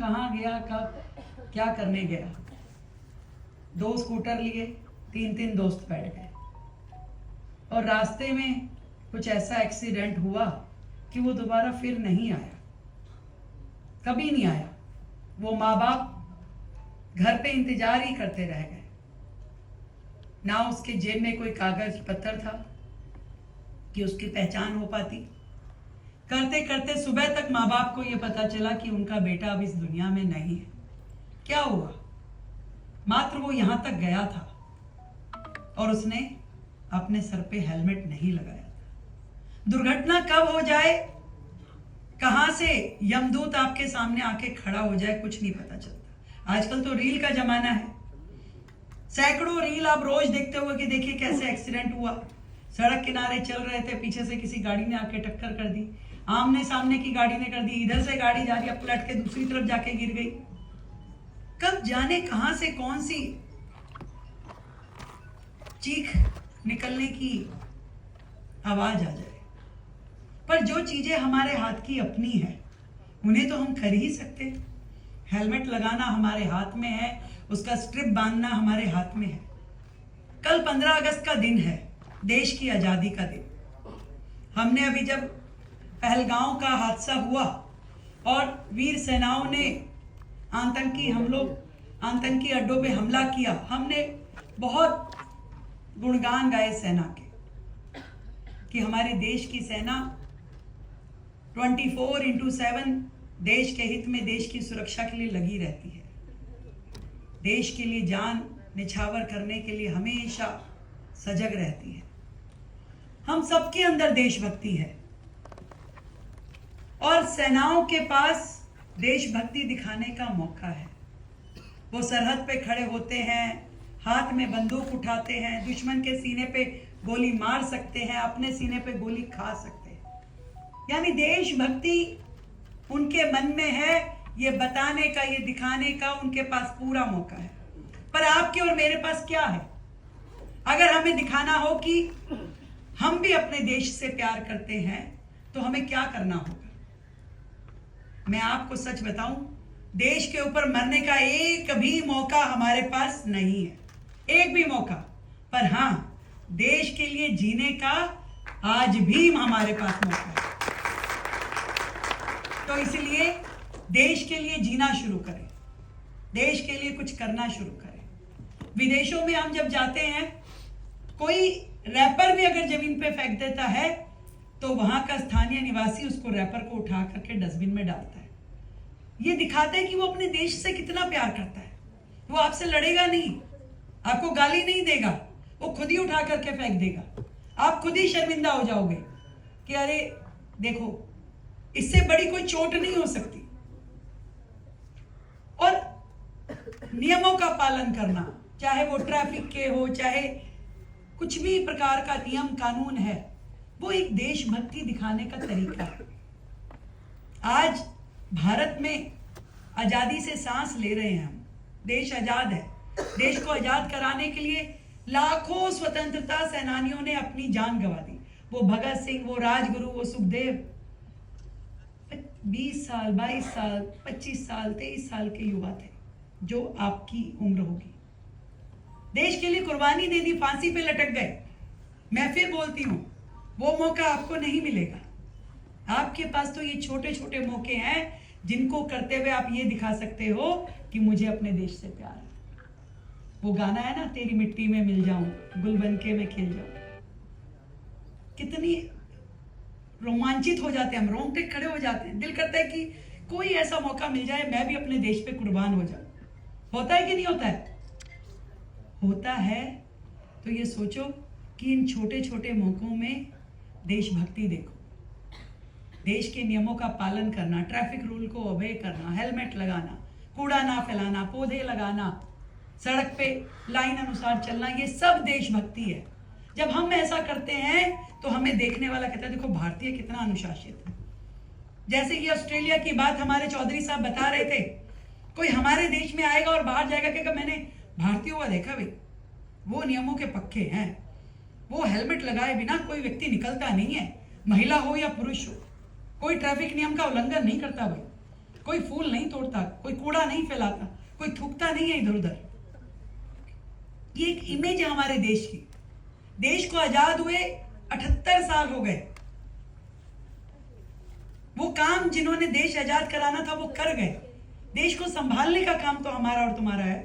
कहाँ गया, कब क्या करने गया। 2 स्कूटर लिए, 3 दोस्त बैठ गए और रास्ते में कुछ ऐसा एक्सीडेंट हुआ कि वो दोबारा फिर नहीं आया, कभी नहीं आया। वो माँ बाप घर पे इंतजार ही करते रह गए। ना उसके जेब में कोई कागज पत्थर था कि उसकी पहचान हो पाती। करते करते सुबह तक माँ बाप को यह पता चला कि उनका बेटा अब इस दुनिया में नहीं है। क्या हुआ? मात्र वो यहां तक गया था और उसने अपने सर पे हेलमेट नहीं लगाया था। दुर्घटना कब हो जाए, कहां से यमदूत आपके सामने आके खड़ा हो जाए, कुछ नहीं पता चलता। आजकल तो रील का जमाना है, सैकड़ों रील आप रोज देखते हो कि देखिए कैसे एक्सीडेंट हुआ। सड़क किनारे चल रहे थे, पीछे से किसी गाड़ी ने आके टक्कर कर दी, आमने सामने की गाड़ी ने कर दी, इधर से गाड़ी जा रही है, पलट के दूसरी तरफ जाके गिर गई। कब जाने कहां से कौन सी चीख निकलने की आवाज आ जाए। पर जो चीजें हमारे हाथ की अपनी है उन्हें तो हम कर ही सकते। हेलमेट लगाना हमारे हाथ में है, उसका स्ट्रिप बांधना हमारे हाथ में है। कल 15 अगस्त का दिन है, देश की आजादी का दिन। हमने अभी जब पहलगांव का हादसा हुआ और वीर सेनाओं ने आतंकी अड्डों पे हमला किया, हमने बहुत गुणगान गाए सेना के कि हमारे देश की सेना 24/7 देश के हित में, देश की सुरक्षा के लिए लगी रहती है। देश के लिए जान निछावर करने के लिए हमेशा सजग रहती है। हम सबके अंदर देशभक्ति है और सेनाओं के पास देशभक्ति दिखाने का मौका है। वो सरहद पे खड़े होते हैं, हाथ में बंदूक उठाते हैं, दुश्मन के सीने पे गोली मार सकते हैं, अपने सीने पे गोली खा सकते हैं। यानी देशभक्ति उनके मन में है, ये बताने का, ये दिखाने का उनके पास पूरा मौका है। पर आपके और मेरे पास क्या है? अगर हमें दिखाना हो कि हम भी अपने देश से प्यार करते हैं तो हमें क्या करना होगा? मैं आपको सच बताऊं, देश के ऊपर मरने का एक भी मौका हमारे पास नहीं है, एक भी मौका। पर हां, देश के लिए जीने का आज भी हमारे पास मौका है। तो इसलिए देश के लिए जीना शुरू करें, देश के लिए कुछ करना शुरू करें। विदेशों में हम जब जाते हैं, कोई रैपर भी अगर जमीन पे फेंक देता है तो वहां का स्थानीय निवासी उसको रैपर को उठा करके डस्टबिन में डालता है। ये दिखाता है कि वो अपने देश से कितना प्यार करता है। वो आपसे लड़ेगा नहीं, आपको गाली नहीं देगा, वो खुद ही उठा करके फेंक देगा। आप खुद ही शर्मिंदा हो जाओगे कि अरे देखो, इससे बड़ी कोई चोट नहीं हो सकती। और नियमों का पालन करना, चाहे वो ट्रैफिक के हो, चाहे कुछ भी प्रकार का नियम कानून है, वो एक देशभक्ति दिखाने का तरीका है। आज भारत में आजादी से सांस ले रहे हैं हम, देश आजाद है। देश को आजाद कराने के लिए लाखों स्वतंत्रता सेनानियों ने अपनी जान गंवा दी। वो भगत सिंह, वो राजगुरु, वो सुखदेव, 20 साल, 22 साल, 25 साल, 23 साल के युवा थे, जो आपकी उम्र होगी। देश के लिए कुर्बानी दे दी, फांसी पे लटक गए। मैं फिर बोलती हूं, वो मौका आपको नहीं मिलेगा। आपके पास तो ये छोटे छोटे मौके हैं जिनको करते हुए आप ये दिखा सकते हो कि मुझे अपने देश से प्यार है। वो गाना है ना, तेरी मिट्टी में मिल जाऊं, गुल बनके मैं खिल जाऊं। कितनी रोमांचित हो जाते हैं हम, रोंगटे खड़े हो जाते हैं। दिल करता है कि कोई ऐसा मौका मिल जाए, मैं भी अपने देश पे कुर्बान हो जाऊं। होता है कि नहीं होता है? होता है। तो ये सोचो कि इन छोटे छोटे मौकों में देशभक्ति देखो, देश के नियमों का पालन करना, ट्रैफिक रूल को ओबे करना, हेलमेट लगाना, कूड़ा ना फैलाना, पौधे लगाना, सड़क पे लाइन अनुसार चलना, ये सब देशभक्ति है। जब हम ऐसा करते हैं तो हमें देखने वाला कहता है देखो भारतीय कितना अनुशासित है। जैसे ये ऑस्ट्रेलिया की बात हमारे चौधरी साहब बता रहे थे, कोई हमारे देश में आएगा और बाहर जाएगा कहेगा मैंने भारतीयों को देखा भाई, वो नियमों के पक्के हैं, वो हेलमेट लगाए बिना कोई व्यक्ति निकलता नहीं है, महिला हो या पुरुष हो, कोई ट्रैफिक नियम का उल्लंघन नहीं करता भाई। कोई फूल नहीं तोड़ता, कोई कूड़ा नहीं फैलाता, कोई थूकता नहीं है इधर उधर। ये एक इमेज है हमारे देश की। देश को आजाद हुए 78 साल हो गए। वो काम जिन्होंने देश आजाद कराना था वो कर गए। देश को संभालने का काम तो हमारा और तुम्हारा है।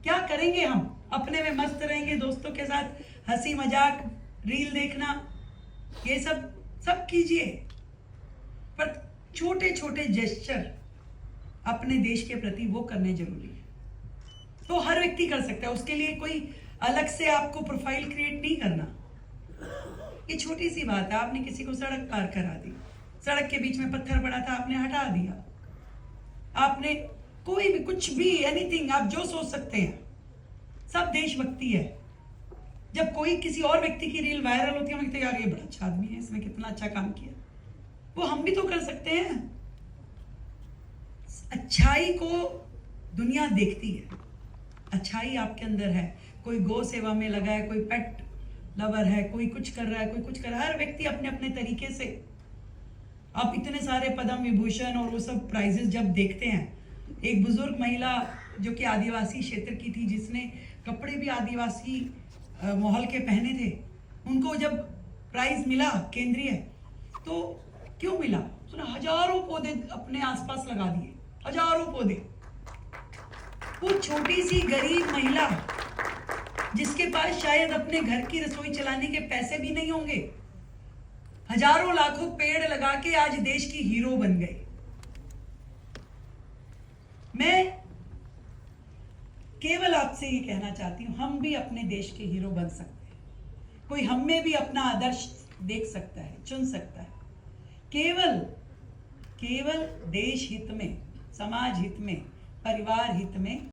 क्या करेंगे हम? अपने में मस्त रहेंगे, दोस्तों के साथ हंसी मजाक, रील देखना, ये सब कीजिए, पर छोटे छोटे जेस्चर अपने देश के प्रति वो करने जरूरी है। तो हर व्यक्ति कर सकता है, उसके लिए कोई अलग से आपको प्रोफाइल क्रिएट नहीं करना। ये छोटी सी बात है। आपने किसी को सड़क पार करा दी, सड़क के बीच में पत्थर पड़ा था, आपने हटा दिया। आपने कोई भी कुछ भी, एनीथिंग, आप जो सोच सकते हैं, सब देशभक्ति है। जब कोई किसी और व्यक्ति की रील वायरल होती है, हम कहते हैं यार ये बड़ा अच्छा आदमी है, इसने कितना अच्छा काम किया। वो हम भी तो कर सकते हैं। अच्छाई को दुनिया देखती है। अच्छाई आपके अंदर है। कोई गौ सेवा में लगा है, कोई पेट लवर है, कोई कुछ कर रहा है, कोई कुछ कर रहा है। हर व्यक्ति अपने अपने तरीके से। आप इतने सारे पद्म विभूषण और वो सब प्राइजेस जब देखते हैं, एक बुजुर्ग महिला जो कि आदिवासी क्षेत्र की थी, जिसने कपड़े भी आदिवासी माहौल के पहने थे, उनको जब प्राइज मिला केंद्रीय, तो क्यों मिला? उसने हजारों पौधे अपने आसपास लगा दिए, हजारों पौधे। वो छोटी सी गरीब महिला जिसके पास शायद अपने घर की रसोई चलाने के पैसे भी नहीं होंगे, हजारों लाखों पेड़ लगा के आज देश की हीरो बन गई। मैं केवल आपसे ये कहना चाहती हूं, हम भी अपने देश के हीरो बन सकते हैं। कोई हम में भी अपना आदर्श देख सकता है, चुन सकता है। केवल देश हित में, समाज हित में, परिवार हित में